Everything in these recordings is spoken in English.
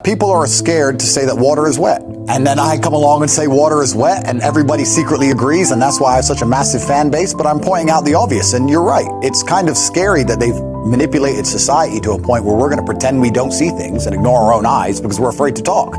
People are scared to say that water is wet. And then I come along and say water is wet and everybody secretly agrees, and that's why I have such a massive fan base. But I'm pointing out the obvious, and you're right. It's kind of scary that they've manipulated society to a point where we're going to pretend we don't see things and ignore our own eyes because we're afraid to talk.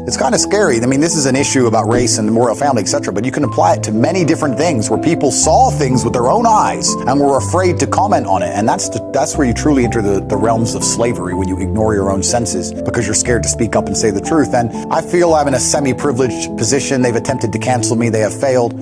It's kind of scary. I mean, this is an issue about race and the royal family, etc., but you can apply it to many different things where people saw things with their own eyes and were afraid to comment on it. And that's where you truly enter the realms of slavery, when you ignore your own senses because you're scared to speak up and say the truth. And I feel I'm in a semi-privileged position. They've attempted to cancel me. They have failed.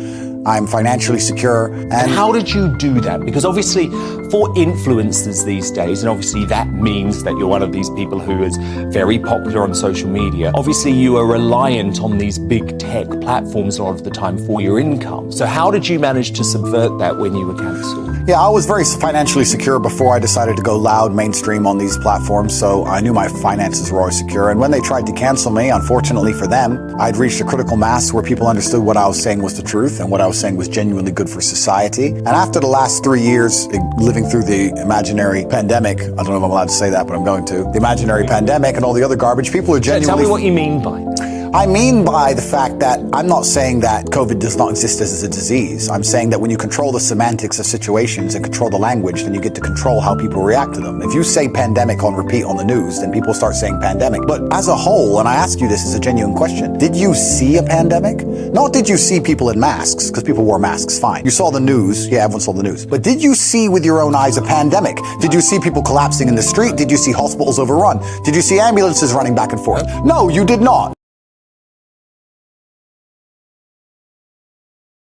I'm financially secure. And how did you do that? Because obviously for influencers these days, and obviously that means that you're one of these people who is very popular on social media, obviously you are reliant on these big tech platforms a lot of the time for your income. So how did you manage to subvert that when you were cancelled? Yeah, I was very financially secure before I decided to go loud mainstream on these platforms, so I knew my finances were always secure. And when they tried to cancel me, unfortunately for them, I'd reached a critical mass where people understood what I was saying was the truth and what I was saying was genuinely good for society. And after the last 3 years living through the imaginary pandemic, I don't know if I'm allowed to say that, but I'm going to, the imaginary pandemic and all the other garbage, people are genuinely... Tell me what you mean by that. I mean by the fact that I'm not saying that COVID does not exist as a disease. I'm saying that when you control the semantics of situations and control the language, then you get to control how people react to them. If you say pandemic on repeat on the news, then people start saying pandemic. But as a whole, and I ask you this as a genuine question, did you see a pandemic? Not did you see people in masks, because people wore masks, fine. You saw the news, yeah, everyone saw the news. But did you see with your own eyes a pandemic? Did you see people collapsing in the street? Did you see hospitals overrun? Did you see ambulances running back and forth? No, you did not.